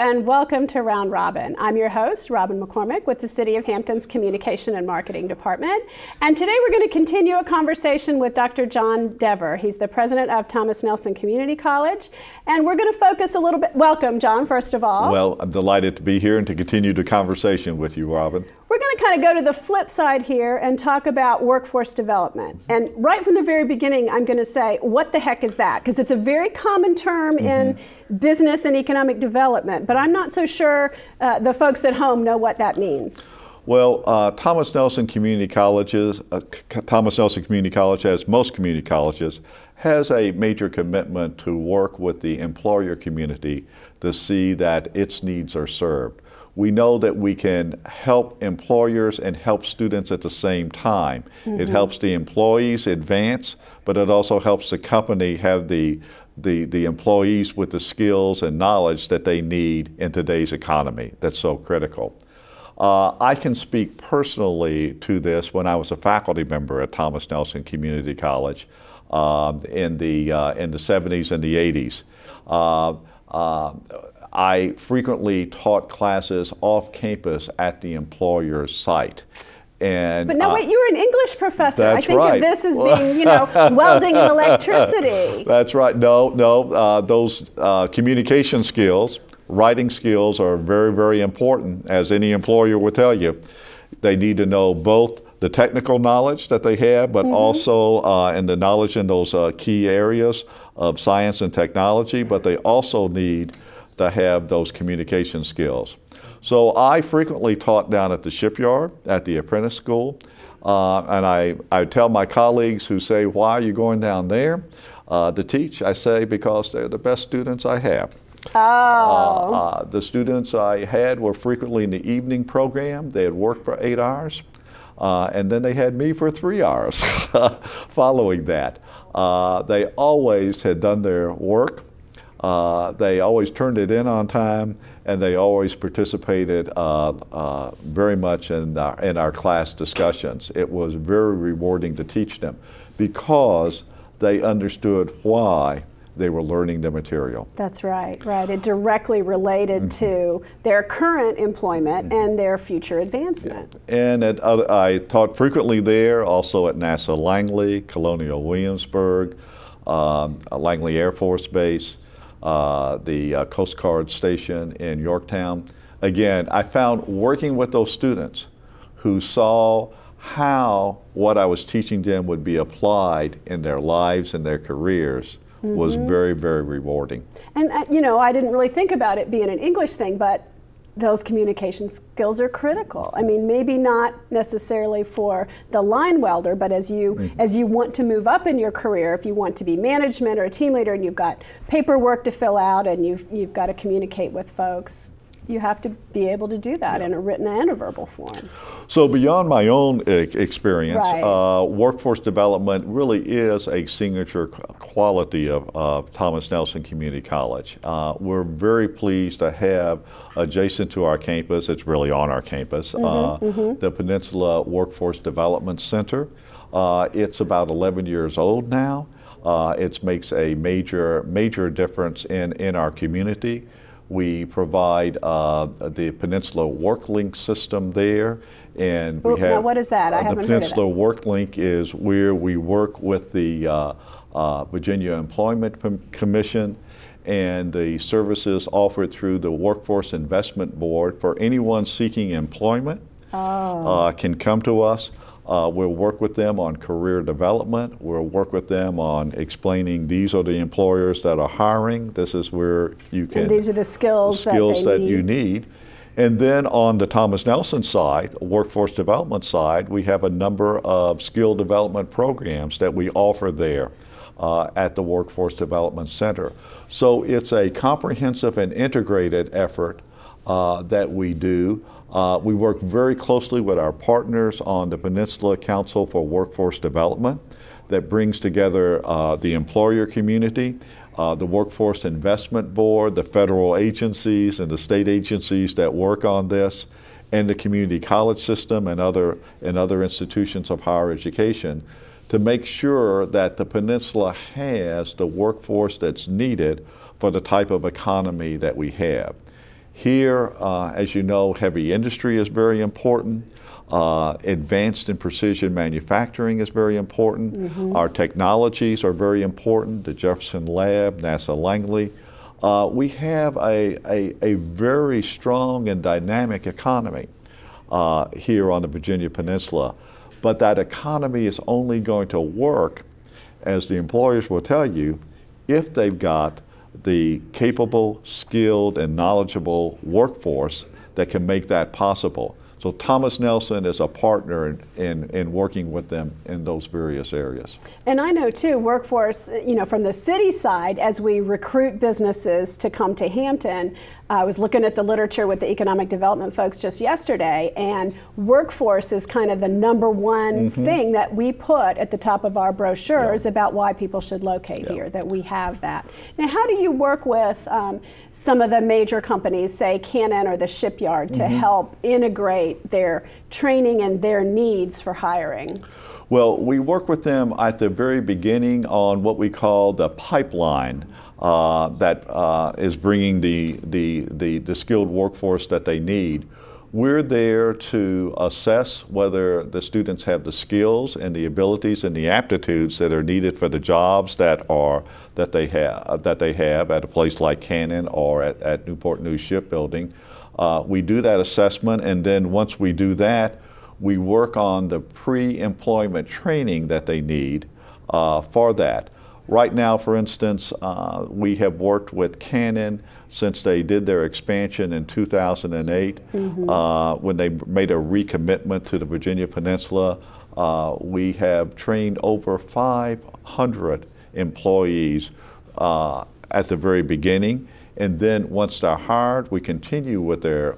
and welcome to Round Robin. I'm your host, Robin McCormick, with the City of Hampton's Communication and Marketing Department. And today we're going to continue a conversation with Dr. John Dever. He's the president of Thomas Nelson Community College. And we're going to focus a little bit. Welcome, John, first of all. Well, I'm delighted to be here and to continue the conversation with you, Robin. We're going to kind of go to the flip side here and talk about workforce development. And right from the very beginning, I'm going to say, what the heck is that? Because it's a very common term in business and economic development, but I'm not so sure the folks at home know what that means. Well, Thomas Nelson Community Colleges, Thomas Nelson Community College, as most community colleges, has a major commitment to work with the employer community to see that its needs are served. We know that we can help employers and help students at the same time. It helps the employees advance, but it also helps the company have the employees with the skills and knowledge that they need in today's economy that's so critical. I can speak personally to this when I was a faculty member at Thomas Nelson Community College in the 70s and the 80s. I frequently taught classes off campus at the employer's site. And, but no, wait, you were an English professor. That's I think right. of this as being, you know, welding and electricity. That's right. No, those communication skills, writing skills are very, very important, as any employer will tell you. They need to know both the technical knowledge that they have, but also and the knowledge in those key areas of science and technology, but they also need to have those communication skills. So I frequently taught down at the shipyard, at the apprentice school, and I tell my colleagues who say, why are you going down there to teach? I say, because they're the best students I have. Oh. The students I had were frequently in the evening program. They had worked for 8 hours, and then they had me for 3 hours following that. They always had done their work. They always turned it in on time, and they always participated very much in our class discussions. It was very rewarding to teach them because they understood why they were learning the material. That's right, right. It directly related to their current employment and their future advancement. And I taught frequently there, also at NASA Langley, Colonial Williamsburg, Langley Air Force Base, the Coast Guard Station in Yorktown. Again, I found working with those students who saw how what I was teaching them would be applied in their lives and their careers was very, very rewarding. And you know, I didn't really think about it being an English thing, but those communication skills are critical. I mean, maybe not necessarily for the line welder, but as you want to move up in your career, if you want to be management or a team leader and you've got paperwork to fill out and you've got to communicate with folks, you have to be able to do that in a written and a verbal form. So beyond my own experience, workforce development really is a signature quality of Thomas Nelson Community College. We're very pleased to have adjacent to our campus, it's really on our campus, the Peninsula Workforce Development Center. It's about 11 years old now. It makes a major difference in our community. We provide the Peninsula WorkLink system there, and we have. Now what is that? I haven't heard of it. The Peninsula WorkLink is where we work with the Virginia Employment Commission and the services offered through the Workforce Investment Board for anyone seeking employment can come to us. We'll work with them on career development. We'll work with them on explaining these are the employers that are hiring. This is where you can. And these are the skills that you need. And then on the Thomas Nelson side, workforce development side, we have a number of skill development programs that we offer there at the Workforce Development Center. So it's a comprehensive and integrated effort that we do. We work very closely with our partners on the Peninsula Council for Workforce Development that brings together the employer community, the Workforce Investment Board, the federal agencies and the state agencies that work on this, and the community college system and other institutions of higher education to make sure that the Peninsula has the workforce that's needed for the type of economy that we have. Here, as you know, heavy industry is very important. Advanced and precision manufacturing is very important. Our technologies are very important. The Jefferson Lab, NASA Langley. We have a very strong and dynamic economy here on the Virginia Peninsula. But that economy is only going to work, as the employers will tell you, if they've got the capable, skilled, and knowledgeable workforce that can make that possible. So Thomas Nelson is a partner in working with them in those various areas. And I know too, Workforce, from the city side, as we recruit businesses to come to Hampton, I was looking at the literature with the economic development folks just yesterday, and Workforce is kind of the #1 thing that we put at the top of our brochures about why people should locate here, that we have that. Now, how do you work with some of the major companies, say Canon or the shipyard, to help integrate their training and their needs for hiring? Well, we work with them at the very beginning on what we call the pipeline that is bringing the skilled workforce that they need. We're there to assess whether the students have the skills and the abilities and the aptitudes that are needed for the jobs that they have at a place like Canon or at Newport News Shipbuilding. We do that assessment, and then once we do that, we work on the pre-employment training that they need for that. Right now, for instance, we have worked with Canon since they did their expansion in 2008. When they made a recommitment to the Virginia Peninsula, we have trained over 500 employees at the very beginning. And then once they're hired, we continue with their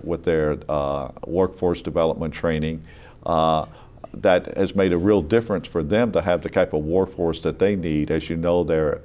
workforce development training. That has made a real difference for them to have the type of workforce that they need. As you know, their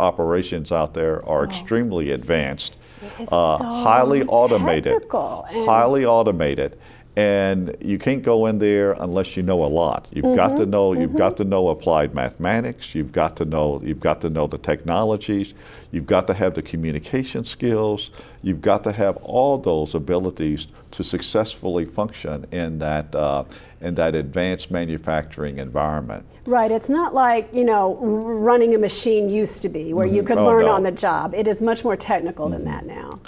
operations out there are extremely advanced, it is so highly automated, highly automated. And you can't go in there unless you know a lot. You've got to know. You've got to know applied mathematics. You've got to know. You've got to know the technologies. You've got to have the communication skills. You've got to have all those abilities to successfully function in that advanced manufacturing environment. Right. It's not like running a machine used to be, where you could learn on the job. It is much more technical than that now.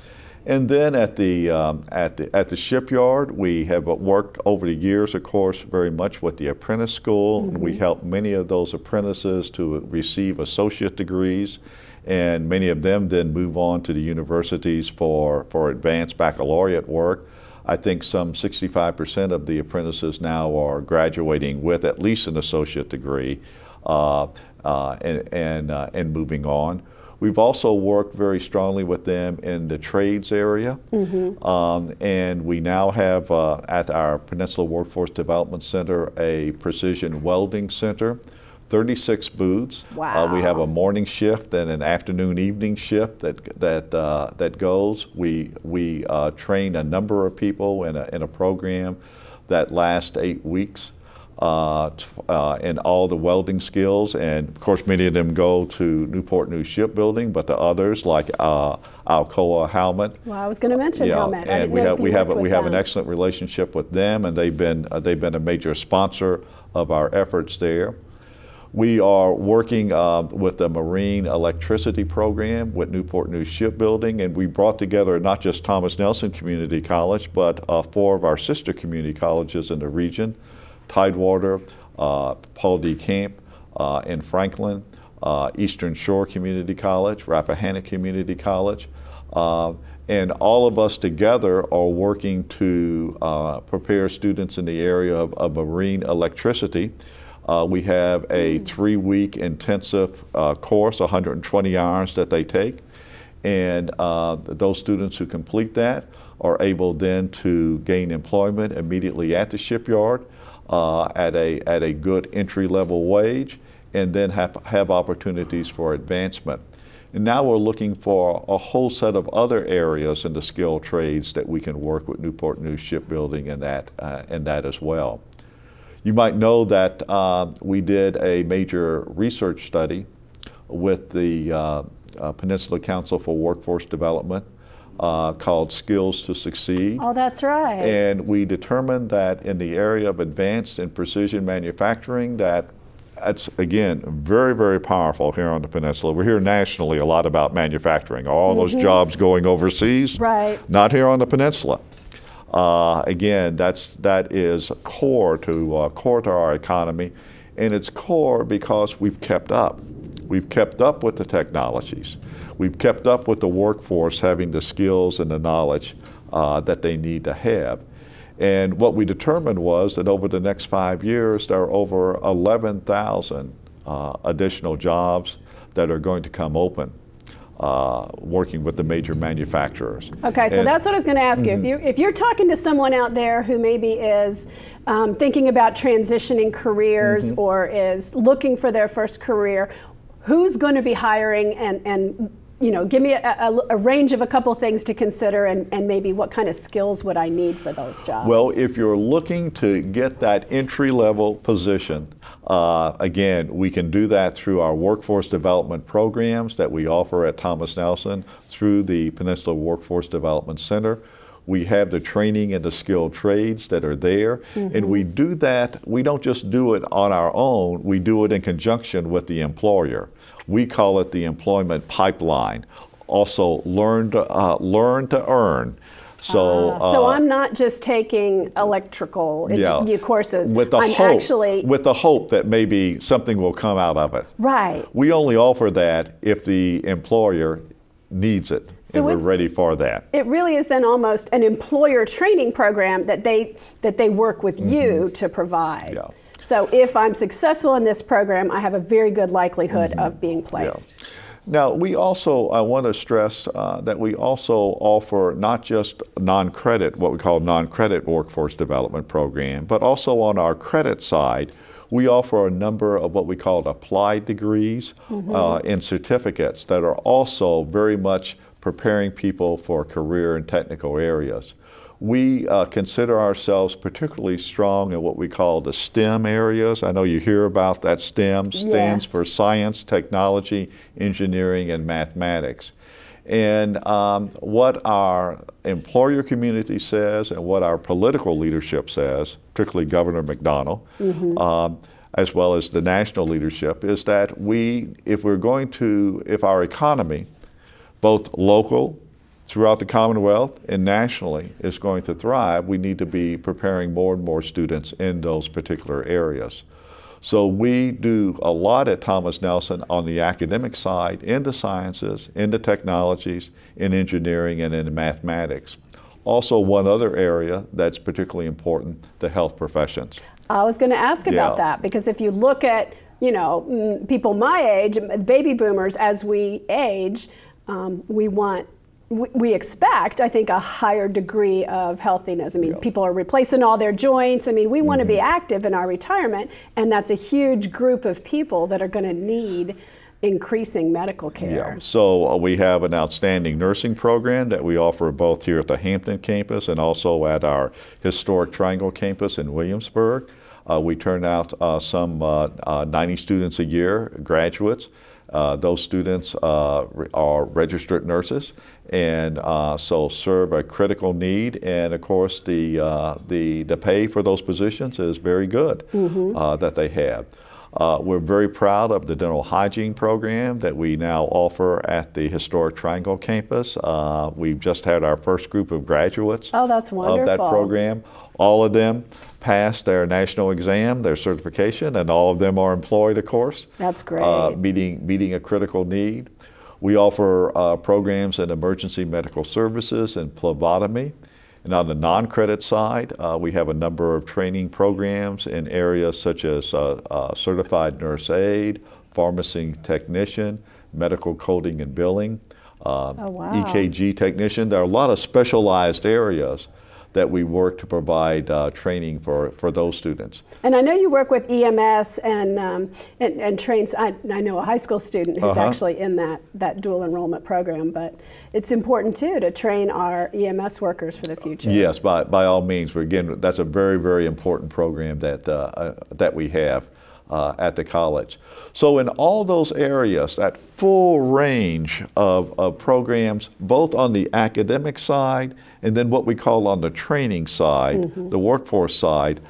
And then at the shipyard, we have worked over the years, of course, very much with the apprentice school. We helped many of those apprentices to receive associate degrees, and many of them then move on to the universities for advanced baccalaureate work. I think some 65% of the apprentices now are graduating with at least an associate degree and moving on. We've also worked very strongly with them in the trades area, and we now have at our Peninsula Workforce Development Center a precision welding center, 36 booths. Wow. We have a morning shift and an afternoon-evening shift that goes. We train a number of people in a program that lasts 8 weeks. And all the welding skills, and of course many of them go to Newport News Shipbuilding, but the others like Alcoa Howmet. Well, I was going to mention Howmet. And we have an excellent relationship with them, and they've been a major sponsor of our efforts there. We are working with the Marine Electricity Program with Newport News Shipbuilding, and we brought together not just Thomas Nelson Community College, but 4 of our sister community colleges in the region. Tidewater, Paul D. Camp in Franklin, Eastern Shore Community College, Rappahannock Community College, and all of us together are working to prepare students in the area of marine electricity. We have a 3-week intensive course, 120 hours that they take, and those students who complete that are able then to gain employment immediately at the shipyard. At a good entry-level wage, and then have opportunities for advancement. And now we're looking for a whole set of other areas in the skilled trades that we can work with Newport News Shipbuilding in that as well. You might know that we did a major research study with the Peninsula Council for Workforce Development called Skills to Succeed. Oh, that's right. And we determined that in the area of advanced and precision manufacturing, that's, again, very, very powerful here on the Peninsula. We hear nationally a lot about manufacturing, all those jobs going overseas. Right. Not here on the Peninsula. Again, that is core to our economy, and it's core because we've kept up. We've kept up with the technologies. We've kept up with the workforce having the skills and the knowledge that they need to have. And what we determined was that over the next 5 years, there are over 11,000 additional jobs that are going to come open working with the major manufacturers. Okay, so that's what I was going to ask you. If you're talking to someone out there who maybe is thinking about transitioning careers or is looking for their first career, who's going to be hiring, and you know, give me a range of a couple things to consider, and maybe what kind of skills would I need for those jobs? Well, if you're looking to get that entry-level position, again, we can do that through our workforce development programs that we offer at Thomas Nelson through the Peninsula Workforce Development Center. We have the training and the skilled trades that are there, and we do that. We don't just do it on our own, we do it in conjunction with the employer. We call it the employment pipeline. Also, learn to earn. So I'm not just taking electrical courses. With the hope that maybe something will come out of it. Right. We only offer that if the employer needs it, and we're ready for that. It really is then almost an employer training program that they work with you to provide. Yeah. So if I'm successful in this program, I have a very good likelihood of being placed. Yeah. Now, we also, I want to stress that we also offer not just non-credit, what we call non-credit workforce development program, but also on our credit side, we offer a number of what we call applied degrees and certificates that are also very much preparing people for career and technical areas. We consider ourselves particularly strong in what we call the STEM areas. I know you hear about that. STEM stands for science, technology, engineering, and mathematics. And what our employer community says and what our political leadership says, particularly Governor McDonnell, as well as the national leadership, is that if our economy, both local, throughout the Commonwealth and nationally, is going to thrive, we need to be preparing more and more students in those particular areas. So we do a lot at Thomas Nelson on the academic side, in the sciences, in the technologies, in engineering, and in mathematics. Also, one other area that's particularly important, the health professions. I was going to ask about that, because if you look at, you know, people my age, baby boomers, as we age, we expect, I think, a higher degree of healthiness. I mean, people are replacing all their joints. I mean, we want to be active in our retirement, and that's a huge group of people that are going to need increasing medical care. Yeah. So we have an outstanding nursing program that we offer both here at the Hampton campus and also at our historic Triangle campus in Williamsburg. We turn out some 90 students a year, graduates. Those students are registered nurses, and so serve a critical need. And of course, the pay for those positions is very good that they have. We're very proud of the dental hygiene program that we now offer at the historic Triangle campus. We've just had our first group of graduates of that program. All of them passed their national exam, their certification, and all of them are employed, of course. That's great. Meeting a critical need. We offer programs in emergency medical services and phlebotomy. And on the non-credit side, we have a number of training programs in areas such as certified nurse aide, pharmacy technician, medical coding and billing, EKG technician. There are a lot of specialized areas that we work to provide training for those students. And I know you work with EMS and trains. I know a high school student who's actually in that dual enrollment program, but it's important too to train our EMS workers for the future. Yes, by all means. Again, that's a very, very important program that we have. at the college. So in all those areas, that full range of programs, both on the academic side and then what we call on the training side, the workforce side,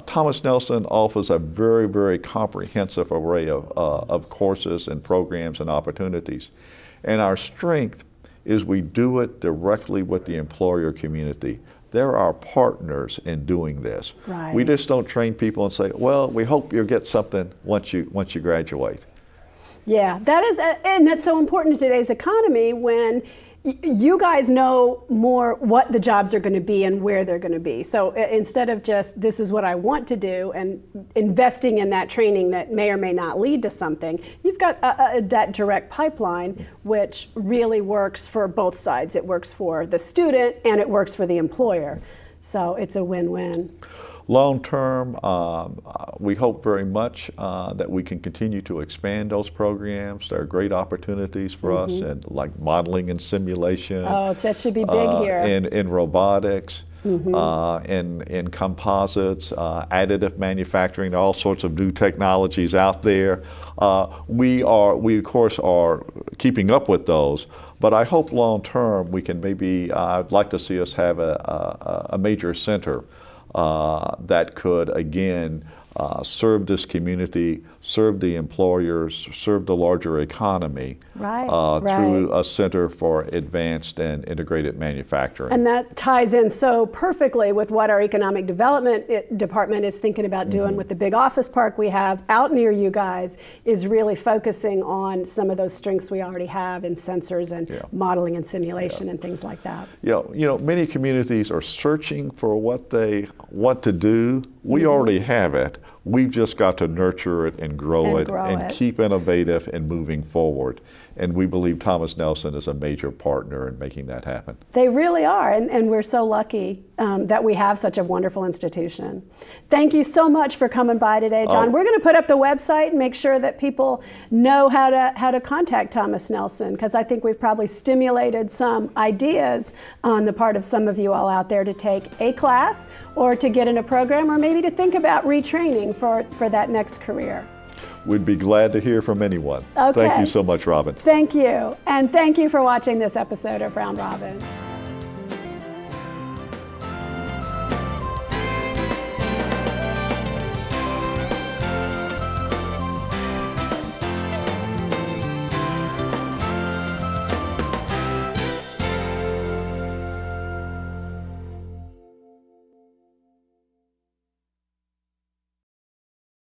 Thomas Nelson offers a very, very comprehensive array of courses and programs and opportunities. And our strength is we do it directly with the employer community. They're our partners in doing this. Right. We just don't train people and say, well, we hope you'll get something once you graduate. Yeah, that is, and that's so important in today's economy when you guys know more what the jobs are going to be and where they're going to be. So instead of just, this is what I want to do, and investing in that training that may or may not lead to something, you've got that direct pipeline, which really works for both sides. It works for the student and it works for the employer. So it's a win-win. Long term, we hope very much that we can continue to expand those programs. There are great opportunities for us in like modeling and simulation. Oh, that should be big here. In robotics, in composites, additive manufacturing, all sorts of new technologies out there. We of course are keeping up with those, but I hope long term we can maybe, I'd like to see us have a major center that could, again, serve this community, serve the employers, serve the larger economy through a center for advanced and integrated manufacturing. And that ties in so perfectly with what our economic development department is thinking about doing with the big office park we have out near you guys, is really focusing on some of those strengths we already have in sensors and modeling and simulation and things like that. Yeah, you know, many communities are searching for what they want to do. We already have it. We've just got to nurture it and grow it and keep innovative and moving forward. And we believe Thomas Nelson is a major partner in making that happen. They really are, and we're so lucky that we have such a wonderful institution. Thank you so much for coming by today, John. We're going to put up the website and make sure that people know how to contact Thomas Nelson, because I think we've probably stimulated some ideas on the part of some of you all out there to take a class or to get in a program or maybe to think about retraining for that next career. We'd be glad to hear from anyone. Okay. Thank you so much, Robin. Thank you. And thank you for watching this episode of Round Robin.